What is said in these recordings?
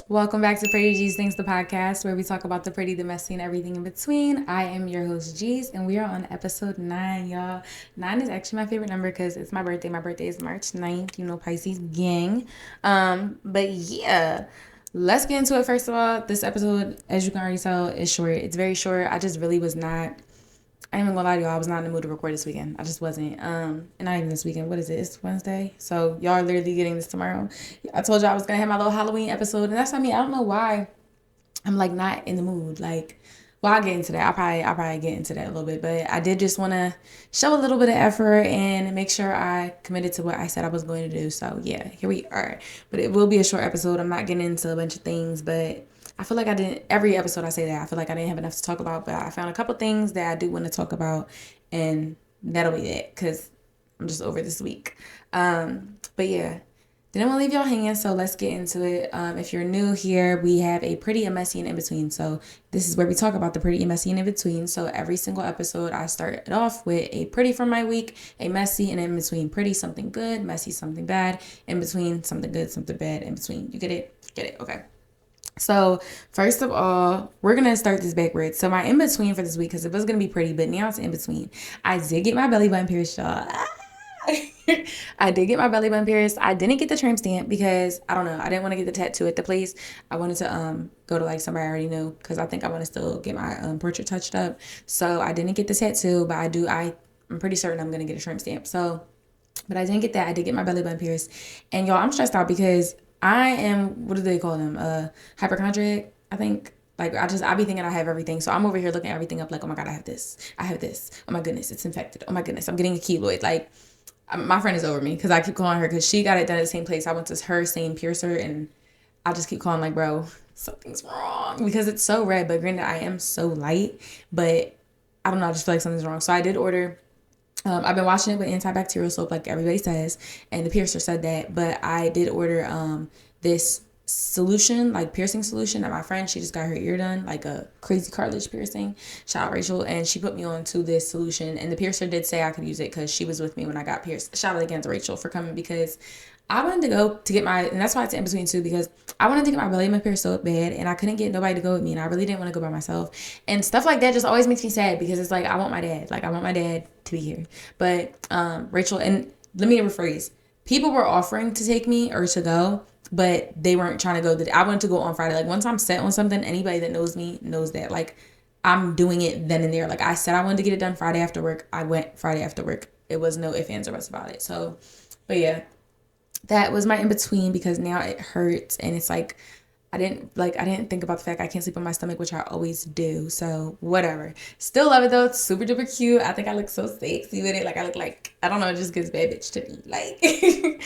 Welcome back to Pretty Geez Thingz, the podcast where we talk about the pretty, the messy, and everything in between. I am your host, Geez, and we are on episode 9, y'all. 9 is actually my favorite number because it's my birthday. My birthday is March 9th, Pisces gang. But yeah, let's get into it. First of all, this episode, as you can already tell, is short. It's very short. I just really was not. I ain't even gonna lie to y'all, I was not in the mood to record this weekend. I just wasn't. And not even this weekend. What is it? It's Wednesday. So y'all are literally getting this tomorrow. I told y'all I was gonna have my little Halloween episode, and that's what I mean. I don't know why I'm like not in the mood. Like, well, I'll get into that. I'll probably get into that a little bit. But I did just wanna show a little bit of effort and make sure I committed to what I said I was going to do. So yeah, here we are. But it will be a short episode. I'm not getting into a bunch of things, but I feel like I didn't, every episode I say that, I feel like I didn't have enough to talk about, but I found a couple things that I do want to talk about, and that'll be it, because I'm just over this week. But yeah, didn't want to leave y'all hanging, so let's get into it. If you're new here, we have a pretty, a messy, and in between. So this is where we talk about the pretty, messy, and in between. So every single episode, I start it off with a pretty from my week, a messy, and in between. Pretty, something good, messy, something bad, in between, something good, something bad, in between. You get it? Get it? Okay. So first of all, we're gonna start this backwards. So my in between for this week, because it was gonna be pretty, but now it's in between. I did get my belly button pierced, y'all. I did get my belly button pierced. I didn't get the tramp stamp because I don't know. I didn't want to get the tattoo at the place. I wanted to go to like somebody I already knew because I think I want to still get my portrait touched up. So I didn't get the tattoo, but I'm pretty certain I'm gonna get a tramp stamp. So, but I didn't get that. I did get my belly button pierced, and y'all, I'm stressed out because I am, what do they call them? Hypochondriac, I think. Like, I be thinking I have everything. So I'm over here looking everything up like, oh my God, I have this. I have this. Oh my goodness, it's infected. Oh my goodness, I'm getting a keloid. Like, my friend is over me because I keep calling her because she got it done at the same place. I went to her same piercer, and I just keep calling like, bro, something's wrong because it's so red. But granted, I am so light, but I don't know. I just feel like something's wrong. So I did order. I've been washing it with antibacterial soap like everybody says, and the piercer said that, but I did order this solution, like piercing solution, that my friend, she just got her ear done, like a crazy cartilage piercing. Shout out Rachel, and she put me on to this solution, and the piercer did say I could use it because she was with me when I got pierced. Shout out again to Rachel for coming because I wanted to go to get my, and that's why it's in between too, because I wanted to get my belly button pierced so bad, and I couldn't get nobody to go with me, and I really didn't want to go by myself. And stuff like that just always makes me sad because it's like, I want my dad. Like, I want my dad to be here. But Rachel, and let me rephrase, people were offering to take me or to go, but they weren't trying to go. I wanted to go on Friday. Like, once I'm set on something, anybody that knows me knows that. Like, I'm doing it then and there. Like, I said I wanted to get it done Friday after work. I went Friday after work. It was no ifs, ands, or buts about it. So, but yeah, that was my in between because now it hurts, and it's like I didn't think about the fact I can't sleep on my stomach, which I always do. So whatever. Still love it though. It's super duper cute. I think I look so sexy with it. Like, I look like, I don't know, it just gives bad bitch to me. Like,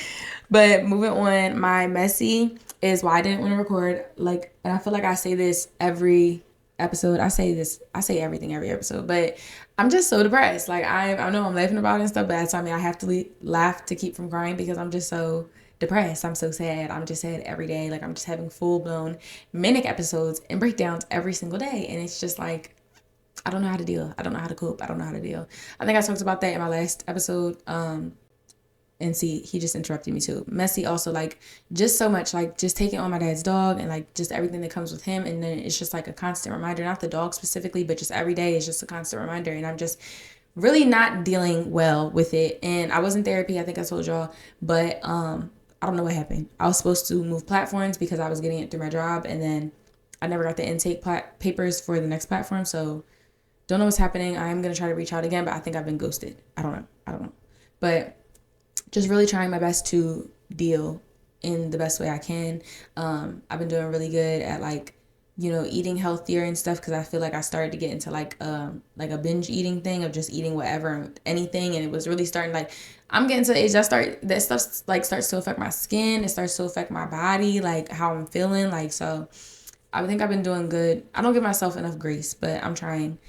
but moving on, my messy is why I didn't want to record. Like, and I feel like I say this every episode. I say everything every episode, but I'm just so depressed. Like, I know I'm laughing about it and stuff, but that's, I mean, I have to laugh to keep from crying because I'm just so depressed. I'm so sad. I'm just sad every day. Like, I'm just having full blown manic episodes and breakdowns every single day, and it's just like, I don't know how to deal. I don't know how to cope. I don't know how to deal. I think I talked about that in my last episode. And see, he just interrupted me too. Messy also, like, just so much, like, just taking on my dad's dog and like just everything that comes with him, and then it's just like a constant reminder, not the dog specifically, but just every day is just a constant reminder, and I'm just really not dealing well with it. And I was in therapy, I think I told y'all, but I don't know what happened. I was supposed to move platforms because I was getting it through my job, and then I never got the intake papers for the next platform, so don't know what's happening. I am gonna try to reach out again, but I think I've been ghosted. I don't know, but just really trying my best to deal in the best way I can. I've been doing really good at, like, eating healthier and stuff, because I feel like I started to get into like a binge eating thing of just eating whatever, anything, and it was really starting, like, I'm getting to the age that stuff like starts to affect my skin. It starts to affect my body, like how I'm feeling, like, so I think I've been doing good. I don't give myself enough grace, but I'm trying.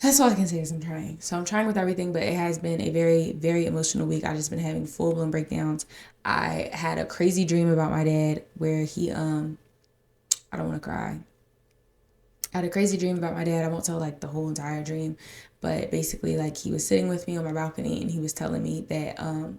That's all I can say is I'm trying. So I'm trying with everything, but it has been a very, very emotional week. I've just been having full-blown breakdowns. I had a crazy dream about my dad where he, I don't want to cry. I had a crazy dream about my dad. I won't tell, like, the whole entire dream, but basically, like, he was sitting with me on my balcony, and he was telling me that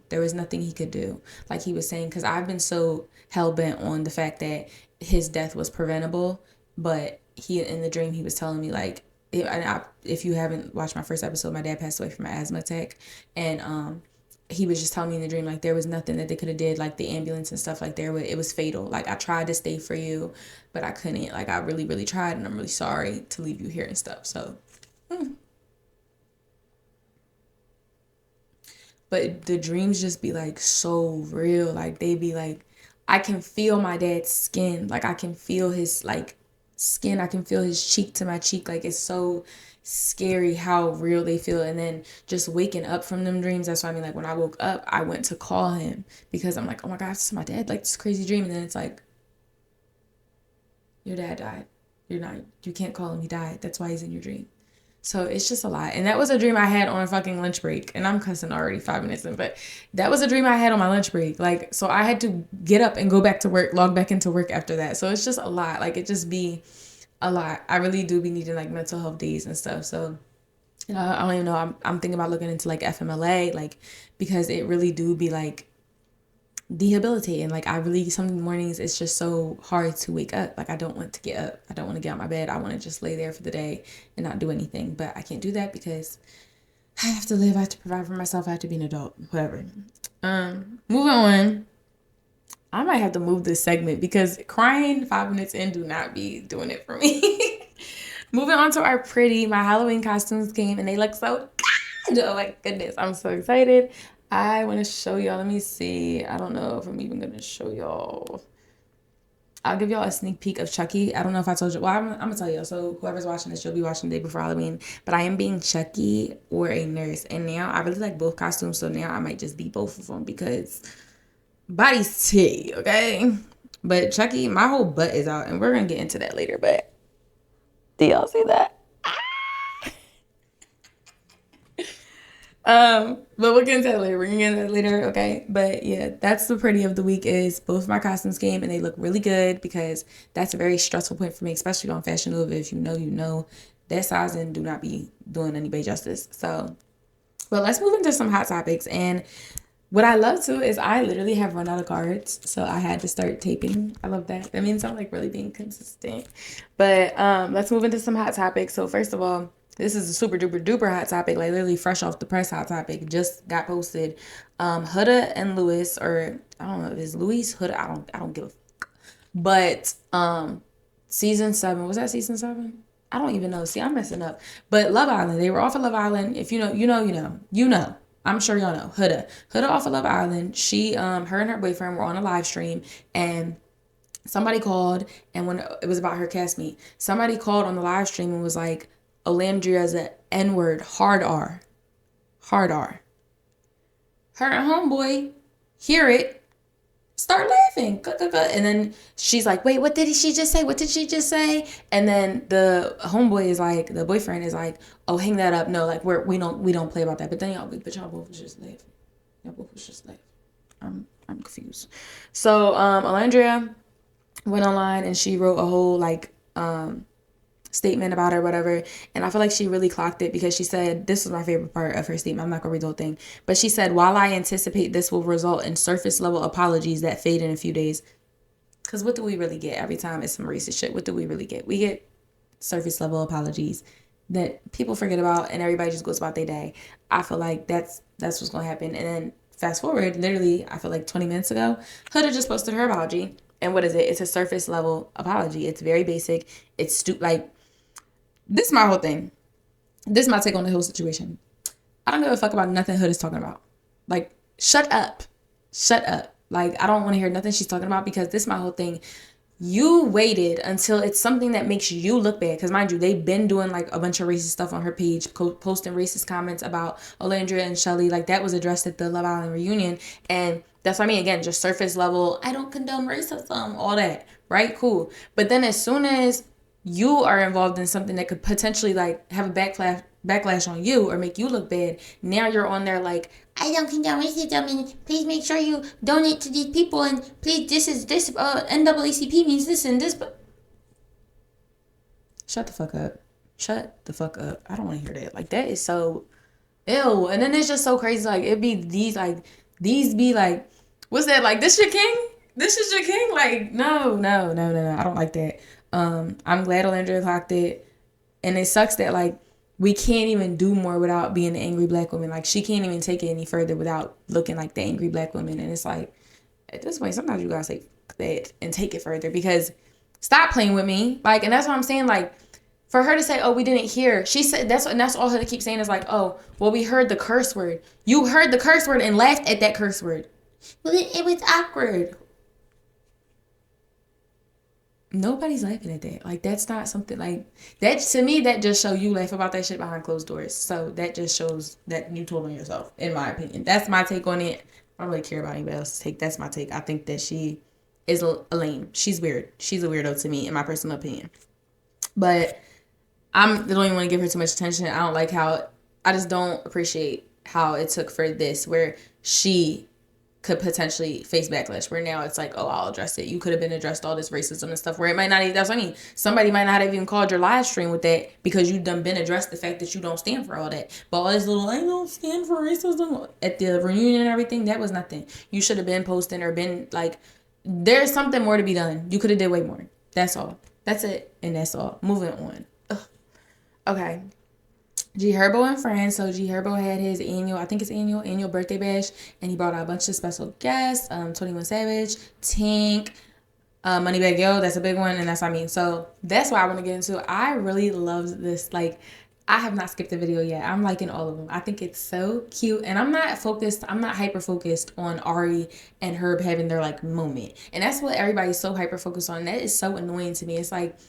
there was nothing he could do. Like, he was saying, because I've been so hell-bent on the fact that his death was preventable, but he in the dream he was telling me like, if you haven't watched my first episode, my dad passed away from an asthma attack, and he was just telling me in the dream like there was nothing that they could have did, like the ambulance and stuff, like it was fatal. Like I tried to stay for you, but I couldn't. Like I really, really tried, and I'm really sorry to leave you here and stuff. So, but the dreams just be like so real. Like they be like, I can feel my dad's skin. Like I can feel his like skin. I can feel his cheek to my cheek. Like it's so scary how real they feel. And then just waking up from them dreams, that's what I mean. Like when I woke up, I went to call him because I'm like, oh my gosh, this is my dad, like this crazy dream. And then it's like, your dad died. You can't call him, he died. That's why he's in your dream. So it's just a lot. And that was a dream I had on a fucking lunch break. And I'm cussing already 5 minutes in, but that was a dream I had on my lunch break. Like, so I had to get up and go back to work, log back into work after that. So it's just a lot. Like, it just be a lot. I really do be needing like mental health days and stuff. So, you know, I don't even know. I'm thinking about looking into like FMLA, like, because it really do be like debilitating. Like I really, some mornings it's just so hard to wake up. Like I don't want to get up. I don't want to get out of my bed. I want to just lay there for the day and not do anything. But I can't do that because I have to live. I have to provide for myself. I have to be an adult. Whatever. Moving on. I might have to move this segment because crying 5 minutes in do not be doing it for me. Moving on to my Halloween costumes came and they look so good. Oh my goodness. I'm so excited. I want to show y'all. Let me see. I don't know if I'm even going to show y'all. I'll give y'all a sneak peek of Chucky. I don't know if I told you. Well, I'm going to tell y'all. So whoever's watching this, you'll be watching the day before Halloween. But I am being Chucky or a nurse. And now I really like both costumes. So now I might just be both of them because body's tea, okay? But Chucky, my whole butt is out. And we're going to get into that later. But do y'all see that? But we'll get into that later. We're gonna get into that later, okay? But yeah, that's the pretty of the week is both my costumes came and they look really good because that's a very stressful point for me, especially on Fashion Nova. If you know, that sizing do not be doing anybody justice. So, but let's move into some hot topics. And what I love too is I literally have run out of cards, so I had to start taping. I love that. That means I'm like really being consistent. But let's move into some hot topics. So first of all, this is a super duper duper hot topic, like literally fresh off the press hot topic. Just got posted. Huda and Louis, or I don't know if it's Louis, Huda, I don't give a fuck. But season 7, was that season 7? I don't even know. See, I'm messing up. But Love Island, they were off of Love Island. If you know, you know. I'm sure y'all know. Huda off of Love Island. She, her and her boyfriend were on a live stream and somebody called, and when it was about her castmate, somebody called on the live stream and was like, Olandria's an N-word, hard R. Hard R. Her and homeboy hear it, start laughing. And then she's like, wait, what did she just say? What did she just say? And then the homeboy is like, the boyfriend is like, oh, hang that up. No, like we don't play about that. But then y'all both was just laughing. Y'all both was just laughing. I'm confused. So Olandria went online and she wrote a whole like statement about her, whatever, and I feel like she really clocked it because she said, this was my favorite part of her statement, I'm not gonna read the whole thing, but she said, while I anticipate this will result in surface level apologies that fade in a few days, because what do we really get every time it's some racist shit? What do we really get? We get surface level apologies that people forget about and everybody just goes about their day. I feel like that's what's gonna happen. And then fast forward, literally I feel like 20 minutes ago, Huda just posted her apology. And what is it? It's a surface level apology. It's very basic. It's like, this is my whole thing. This is my take on the whole situation. I don't give a fuck about nothing Hood is talking about. Like, shut up. Shut up. Like, I don't want to hear nothing she's talking about because this is my whole thing. You waited until it's something that makes you look bad. Because mind you, they've been doing like a bunch of racist stuff on her page, posting racist comments about Olandria and Shelly. Like, that was addressed at the Love Island reunion. And that's what I mean. Again, just surface level. I don't condone racism, all that. Right? Cool. But then as soon as you are involved in something that could potentially like have a backlash on you or make you look bad, now you're on there like, I don't condone racism and please make sure you donate to these people and please this NAACP means this and this, but shut the fuck up. Shut the fuck up. I don't want to hear that. Like, that is so ew. And then it's just so crazy. Like, it be these be like, what's that? Like, this your king? this is your king. Like, no. I don't like that. I'm glad Olandria clocked it. And it sucks that, like, we can't even do more without being the angry black woman. Like, she can't even take it any further without looking like the angry black woman. And it's like, at this point, sometimes you gotta say that and take it further, because stop playing with me. Like, and that's what I'm saying. Like, for her to say, "Oh, we didn't hear," she said that's all her to keep saying is like, "Oh, well, we heard the curse word." You heard the curse word and laughed at that curse word. Well, it was awkward. Nobody's laughing at that. Like, that's not something like that. To me, that just shows you laugh about that shit behind closed doors. So that just shows that you told on yourself, in my opinion. That's my take on it. I don't really care about anybody else's take. That's my take. I think that she is a lame. She's weird. She's a weirdo to me, in my personal opinion. But I don't even want to give her too much attention. I don't like how, I just don't appreciate how it took for this, where she could potentially face backlash, where now it's like, oh, I'll address it. You could have been addressed all this racism and stuff, where it might not even, that's what I mean. Somebody might not have even called your live stream with that, because you done been addressed the fact that you don't stand for all that. But all this little, I don't stand for racism at the reunion and everything, that was nothing. You should have been posting or been like, there's something more to be done. You could have did way more. That's all. That's it. And that's all. Moving on. Ugh. Okay. G Herbo and friends. So G Herbo had his annual birthday bash, and he brought out a bunch of special guests. 21 Savage, Tink, Moneybagg Yo, that's a big one, and that's what I mean. So that's what I want to get into. I really love this. Like, I have not skipped a video yet. I'm liking all of them. I think it's so cute, and I'm not hyper focused on Ari and Herb having their like moment, and that's what everybody's so hyper focused on. That is so annoying to me. It's like,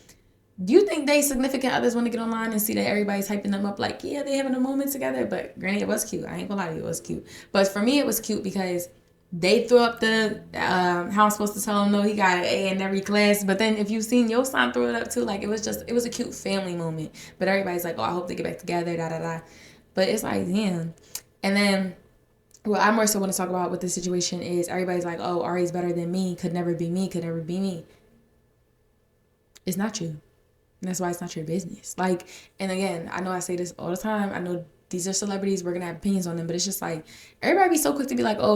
do you think they significant others want to get online and see that everybody's hyping them up like, yeah, they having a moment together? But granted, it was cute. I ain't gonna lie to you, it was cute. But for me, it was cute because they threw up the how I'm supposed to tell him no, he got an A in every class. But then if you've seen your son throw it up too, like, it was a cute family moment. But everybody's like, oh, I hope they get back together, da da da. But it's like, damn. And then what I more so want to talk about with the situation is everybody's like, oh, Ari's better than me, could never be me, could never be me. It's not you. And that's why it's not your business. Like, and again, I know I say this all the time. I know these are celebrities. We're going to have opinions on them. But it's just like, everybody be so quick to be like, oh,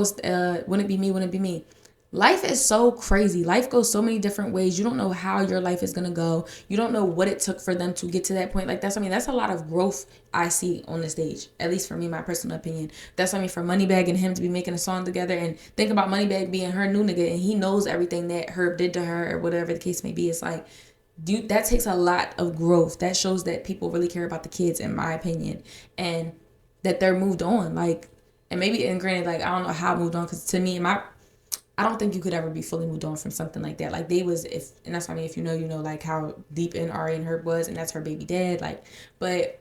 wouldn't it be me? Wouldn't it be me? Life is so crazy. Life goes so many different ways. You don't know how your life is going to go. You don't know what it took for them to get to that point. Like, that's a lot of growth I see on the stage. At least for me, my personal opinion. That's what I mean, for Moneybagg and him to be making a song together. And think about Moneybagg being her new nigga. And he knows everything that Herb did to her or whatever the case may be. It's like, that takes a lot of growth. That shows that people really care about the kids, in my opinion, and that they're moved on. Like, and granted, like, I don't know how moved on, because to me, I don't think you could ever be fully moved on from something like that. Like, and that's what I mean, if you know, like, how deep in Ari and Herb was, and that's her baby dad. Like, but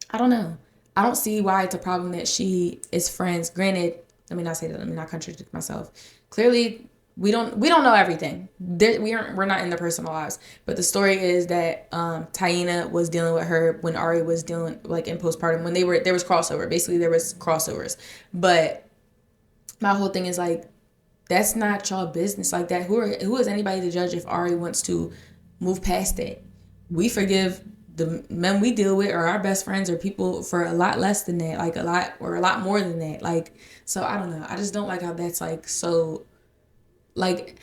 I don't know. I don't see why it's a problem that she is friends. Granted, let me not say that. Let me not contradict myself. Clearly, we don't know everything. We're not in their personal lives. But the story is that Taina was dealing with her when Ari was dealing, like, in postpartum, when there was crossover. Basically, there was crossovers. But my whole thing is like, that's not y'all business. Like, that who is anybody to judge if Ari wants to move past it? We forgive the men we deal with, or our best friends, or people, for a lot less than that, like a lot more than that. Like, so I don't know. I just don't like how that's like so. Like,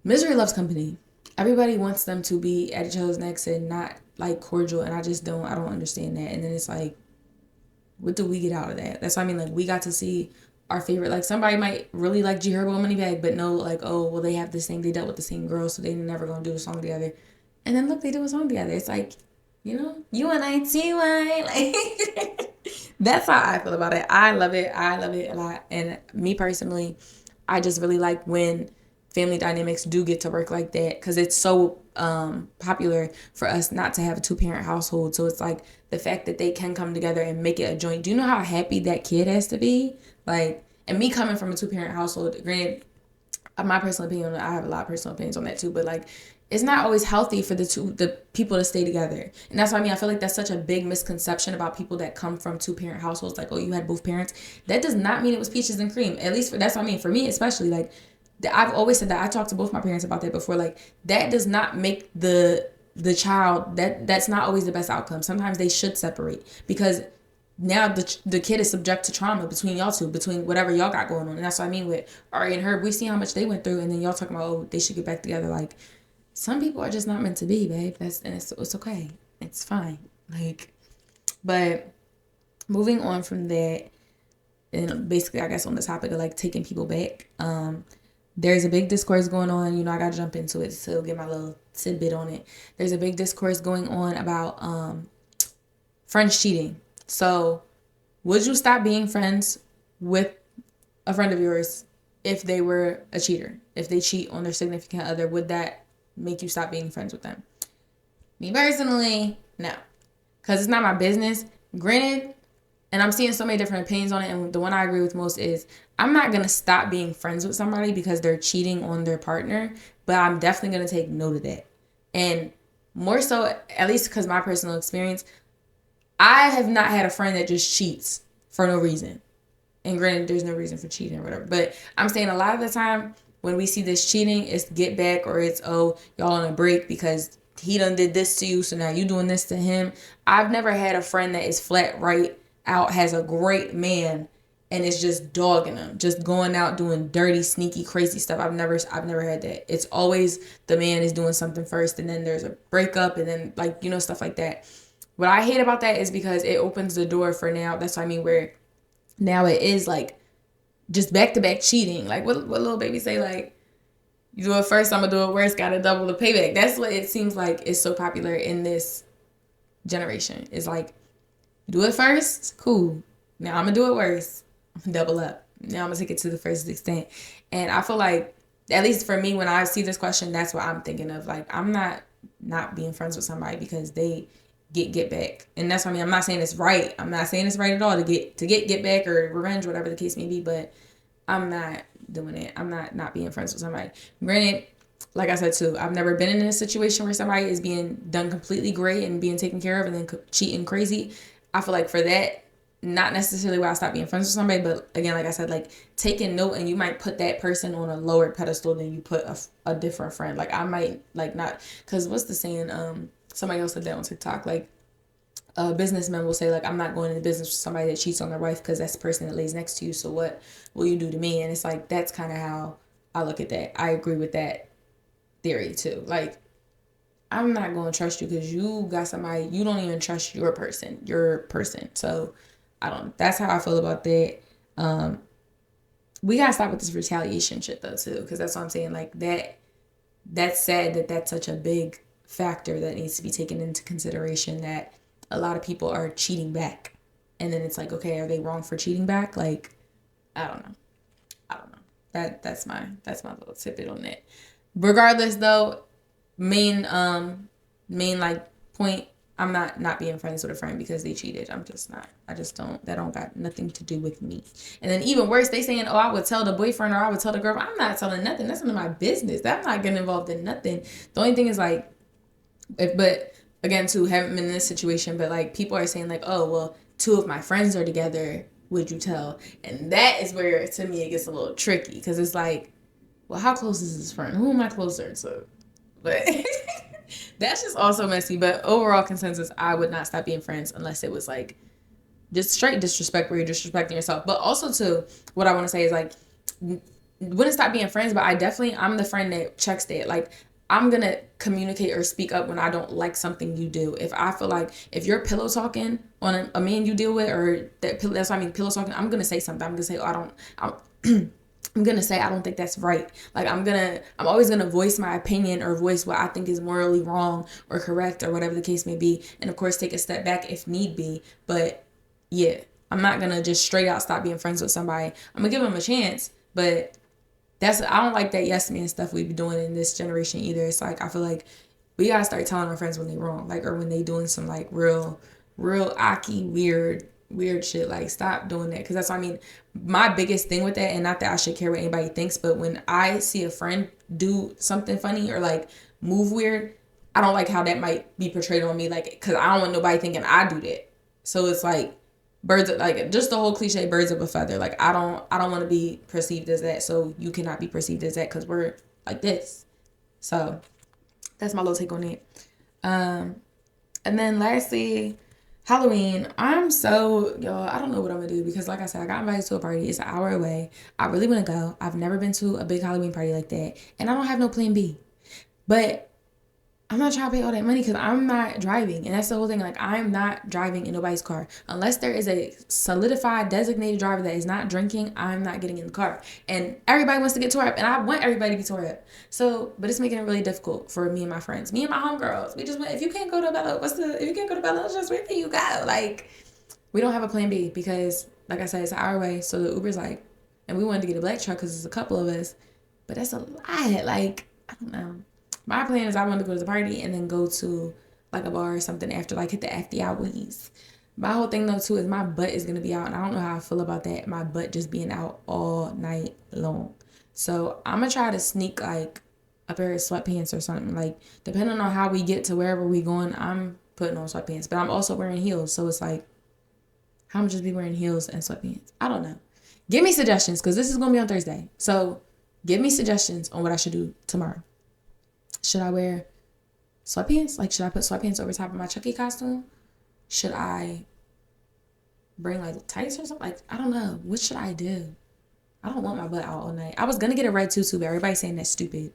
misery loves company. Everybody wants them to be at each other's necks and not, like, cordial, and I don't understand that. And then it's like, what do we get out of that? That's what I mean. Like, we got to see our favorite, like, somebody might really like G Herbo and Moneybagg, but know, like, oh, well, they dealt with the same girl, so they never gonna do a song together. And then look, they do a song together. It's like, you and I, like, that's how I feel about it. I love it a lot. And me personally, I just really like when family dynamics do get to work like that, because it's so popular for us not to have a 2-parent household. So it's like, the fact that they can come together and make it a joint. Do you know how happy that kid has to be? Like, and me coming from a 2-parent household, granted, my personal opinion, I have a lot of personal opinions on that too, but like, it's not always healthy for the people to stay together. And that's what I mean. I feel like that's such a big misconception about people that come from 2-parent households. Like, oh, you had both parents. That does not mean it was peaches and cream. At least that's what I mean. For me, especially, like, I've always said that. I talked to both my parents about that before. Like, that does not make the child, that's not always the best outcome. Sometimes they should separate, because now the kid is subject to trauma between y'all two, between whatever y'all got going on. And that's what I mean with Ari and Herb. We see how much they went through, and then y'all talking about, oh, they should get back together. Like, some people are just not meant to be, babe. It's okay. It's fine. Like, but moving on from that, and basically, I guess on the topic of like taking people back, there's a big discourse going on. You know, I gotta jump into it to get my little tidbit on it. There's a big discourse going on about friends cheating. So, would you stop being friends with a friend of yours if they were a cheater? If they cheat on their significant other, would that make you stop being friends with them? Me personally, no. Because it's not my business. Granted, and I'm seeing so many different opinions on it, and the one I agree with most is I'm not going to stop being friends with somebody because they're cheating on their partner, but I'm definitely going to take note of that. And more so, at least because my personal experience, I have not had a friend that just cheats for no reason. And granted, there's no reason for cheating or whatever. But I'm saying a lot of the time when we see this cheating, it's get back, or it's, oh, y'all on a break because he done did this to you, so now you doing this to him. I've never had a friend that is flat right out, has a great man, and is just dogging him, just going out doing dirty, sneaky, crazy stuff. I've never had that. It's always the man is doing something first, and then there's a breakup, and then, like, you know, stuff like that. What I hate about that is because it opens the door for now. That's what I mean, where now it is like just back-to-back cheating. Like what little baby say, like, you do it first, I'm gonna do it worse, gotta double the payback. That's what it seems like is so popular in this generation. It's like, do it first, cool. Now I'm gonna do it worse, double up. Now I'm gonna take it to the first extent. And I feel like, at least for me, when I see this question, that's what I'm thinking of. Like, I'm not being friends with somebody because they get back. And that's what I mean. I'm not saying it's right. I'm not saying it's right at all to get back or revenge, whatever the case may be, but I'm not doing it. I'm not being friends with somebody. Granted, like I said too, I've never been in a situation where somebody is being done completely great and being taken care of and then cheating crazy. I feel like for that, not necessarily why I stopped being friends with somebody, but again, like I said, like, taking note, and you might put that person on a lower pedestal than you put a different friend. Like, I might, like, not, because what's the saying, somebody else said that on TikTok, like, businessmen will say, like, I'm not going into business with somebody that cheats on their wife because that's the person that lays next to you, so what will you do to me? And it's like, that's kind of how I look at that. I agree with that theory too. Like, I'm not going to trust you because you got somebody, you don't even trust your person. So that's how I feel about that. We got to stop with this retaliation shit though too, because that's what I'm saying. Like, that's sad that that's such a big factor that needs to be taken into consideration, that a lot of people are cheating back. And then it's like, okay, are they wrong for cheating back? Like, I don't know. That's my little tidbit on that. Regardless though, main like point, I'm not being friends with a friend because they cheated. I'm just not. That don't got nothing to do with me. And then even worse, they saying, oh, I would tell the boyfriend or I would tell the girl. I'm not telling nothing. That's none of my business. I'm not getting involved in nothing. The only thing is, like, but again, too, haven't been in this situation, but like, people are saying, like, oh, well, two of my friends are together, would you tell? And that is where, to me, it gets a little tricky, because it's like, well, how close is this friend? Who am I closer to? But that's just also messy. But overall consensus, I would not stop being friends unless it was like just straight disrespect where you're disrespecting yourself. But also, too, what I want to say is, like, wouldn't stop being friends, but I'm the friend that checks that. Like, I'm going to communicate or speak up when I don't like something you do. If I feel like, if you're pillow talking on a man you deal with, or that's what I mean, pillow talking, I'm going to say something. I'm going to say, I'm going to say, I don't think that's right. Like, I'm always going to voice my opinion or voice what I think is morally wrong or correct or whatever the case may be. And of course, take a step back if need be. But yeah, I'm not going to just straight out stop being friends with somebody. I'm going to give them a chance, but I don't like that yes man stuff we be doing in this generation either. It's like, I feel like we gotta start telling our friends when they wrong, like, or when they doing some like real aki weird shit. Like, stop doing that, because that's what I mean. My biggest thing with that, and not that I should care what anybody thinks, but when I see a friend do something funny or like move weird, I don't like how that might be portrayed on me, like, because I don't want nobody thinking I do that. So it's like, just the whole cliche, birds of a feather. Like, I don't want to be perceived as that, so you cannot be perceived as that because we're like this. So that's my little take on it. And then lastly, Halloween, y'all, I don't know what I'm gonna do because, like I said, I got invited to a party. It's an hour away. I really wanna go. I've never been to a big Halloween party like that, and I don't have no plan B. But I'm not trying to pay all that money because I'm not driving. And that's the whole thing. Like, I'm not driving in nobody's car. Unless there is a solidified, designated driver that is not drinking, I'm not getting in the car. And everybody wants to get tore up. And I want everybody to be tore up. So, but it's making it really difficult for me and my friends. Me and my homegirls. We just went, if you can't go to Bella, if you can't go to Bella, just where can you go? Like, we don't have a plan B because, like I said, it's an hour away. So the Uber's like, and we wanted to get a black truck because there's a couple of us. But that's a lot. Like, I don't know. My plan is I want to go to the party and then go to like a bar or something after, like hit the after hours. My whole thing though too is my butt is gonna be out, and I don't know how I feel about that. My butt just being out all night long. So I'm gonna try to sneak like a pair of sweatpants or something. Like depending on how we get to wherever we going, I'm putting on sweatpants, but I'm also wearing heels. So it's like, how am I just be wearing heels and sweatpants? I don't know. Give me suggestions because this is gonna be on Thursday. So give me suggestions on what I should do tomorrow. Should I wear sweatpants? Like, should I put sweatpants over top of my Chucky costume? Should I bring, like, tights or something? Like, I don't know. What should I do? I don't want my butt out all night. I was going to get a red tutu, but everybody's saying that's stupid.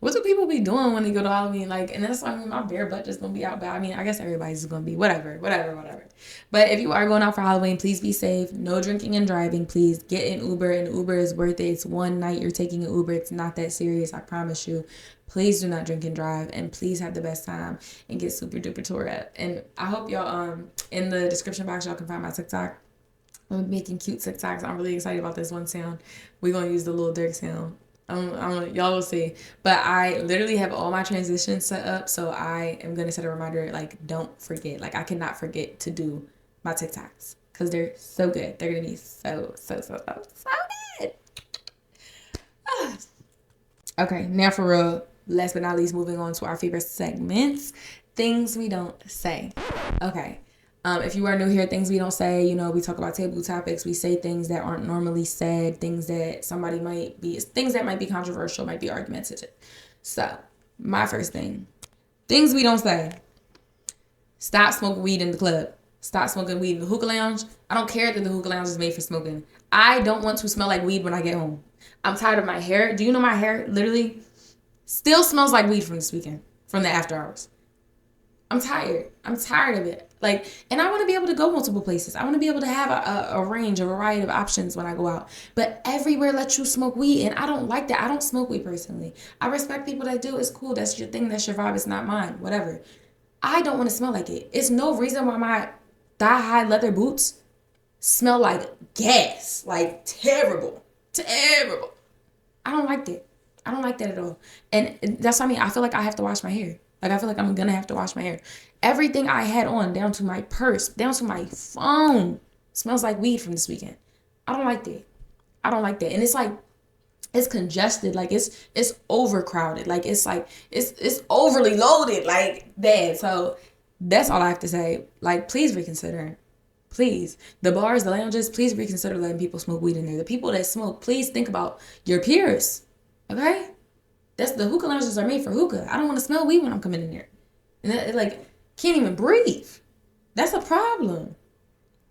What do people be doing when they go to Halloween? Like, and that's why I mean, my bare butt just gonna be out. But I mean, I guess everybody's gonna be whatever. But if you are going out for Halloween, please be safe. No drinking and driving. Please get an Uber. And Uber is worth it. It's one night you're taking an Uber. It's not that serious. I promise you. Please do not drink and drive. And please have the best time and get super duper tore up. And I hope y'all in the description box y'all can find my TikTok. I'm making cute TikToks. I'm really excited about this one sound. We're gonna use the Lil Durk sound. Y'all will see. But I literally have all my transitions set up, so I am gonna set a reminder. Like, don't forget. Like, I cannot forget to do my TikToks because they're so good. They're gonna be so good. Okay, now for real. Last but not least, moving on to our favorite segments, things we don't say. Okay. If you are new here, things we don't say, you know, we talk about taboo topics. We say things that aren't normally said, things that things that might be controversial, might be argumentative. So, my first thing, things we don't say. Stop smoking weed in the club. Stop smoking weed in the hookah lounge. I don't care that the hookah lounge is made for smoking. I don't want to smell like weed when I get home. I'm tired of my hair. Do you know my hair literally still smells like weed from this weekend, from the after hours? I'm tired. I'm tired of it. Like, and I want to be able to go multiple places. I want to be able to have a range, a variety of options when I go out. But everywhere lets you smoke weed, and I don't like that. I don't smoke weed personally. I respect people that do. It's cool. That's your thing. That's your vibe. It's not mine. Whatever. I don't want to smell like it. It's no reason why my thigh-high leather boots smell like gas. Like, terrible. Terrible. I don't like that. I don't like that at all. And that's what I mean. I feel like I have to wash my hair. Like, I feel like I'm going to have to wash my hair. Everything I had on, down to my purse, down to my phone, smells like weed from this weekend. I don't like that. I don't like that. And it's like, it's congested. Like, it's overcrowded. Like, it's overly loaded. Like, bad. So, that's all I have to say. Like, please reconsider. Please. The bars, the lounges, please reconsider letting people smoke weed in there. The people that smoke, please think about your peers. Okay? That's the hookah lounges are made for hookah. I don't want to smell weed when I'm coming in there. And it, like, can't even breathe. That's a problem.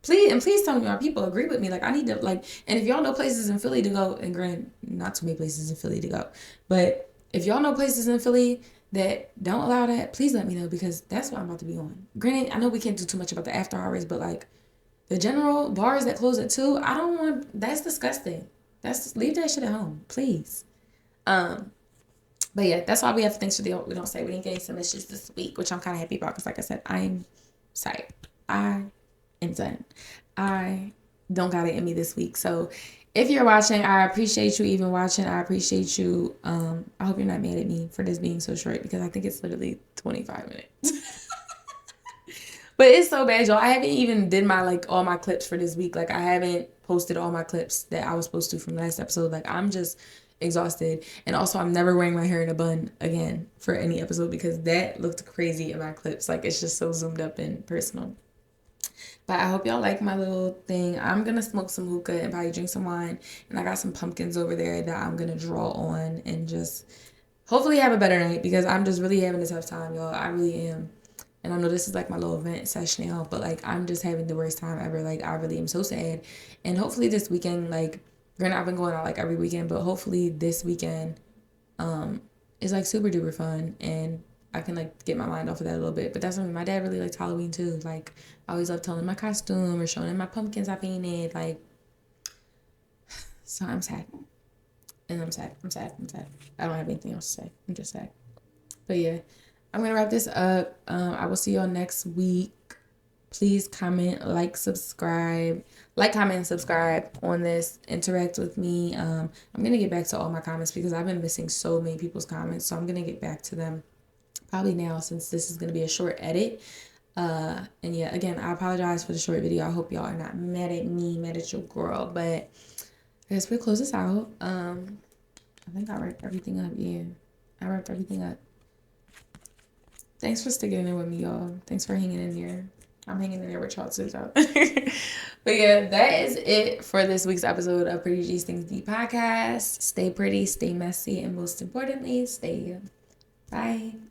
Please tell me my people agree with me. Like, I need to, like, and if y'all know places in Philly to go, and granted, not too many places in Philly to go, but if y'all know places in Philly that don't allow that, please let me know because that's what I'm about to be on. Granted, I know we can't do too much about the after hours, but like the general bars that close at 2, I don't want, that's disgusting. Leave that shit at home, please. But yeah, that's why we have things to do. We don't say we didn't get any submissions this week, which I'm kind of happy about because, like I said, I'm sorry. I am done. I don't got it in me this week. So if you're watching, I appreciate you even watching. I appreciate you. I hope you're not mad at me for this being so short because I think it's literally 25 minutes. But it's so bad, y'all. I haven't even did all my clips for this week. Like, I haven't posted all my clips that I was supposed to from the last episode. Like, I'm just exhausted. And also, I'm never wearing my hair in a bun again for any episode because that looked crazy in my clips. Like, it's just so zoomed up and personal. But I hope y'all like my little thing. I'm going to smoke some hookah and probably drink some wine. And I got some pumpkins over there that I'm going to draw on and just hopefully have a better night because I'm just really having a tough time, y'all. I really am. And I know this is like my little vent session now, but like I'm just having the worst time ever. Like I really am so sad. And hopefully this weekend, like granted I've been going out like every weekend, but hopefully this weekend is like super duper fun and I can like get my mind off of that a little bit. But that's something my dad really likes Halloween too. Like I always love telling him my costume or showing him my pumpkins I painted. Like, so I'm sad. And I'm sad. I don't have anything else to say. I'm just sad. But yeah, I'm gonna wrap this up. I will see y'all next week. Please comment, like, subscribe. Like, comment, and subscribe on this. Interact with me. I'm gonna get back to all my comments because I've been missing so many people's comments. So I'm gonna get back to them probably now since this is gonna be a short edit. And yeah, again, I apologize for the short video. I hope y'all are not mad at me, mad at your girl. But I guess we'll close this out. I think I wrapped everything up. Yeah, I wrapped everything up. Thanks for sticking in there with me, y'all. Thanks for hanging in here. I'm hanging in there with y'all too, so. But yeah, that is it for this week's episode of Pretty Geez Thingz the podcast. Stay pretty, stay messy, and most importantly, stay you. Bye.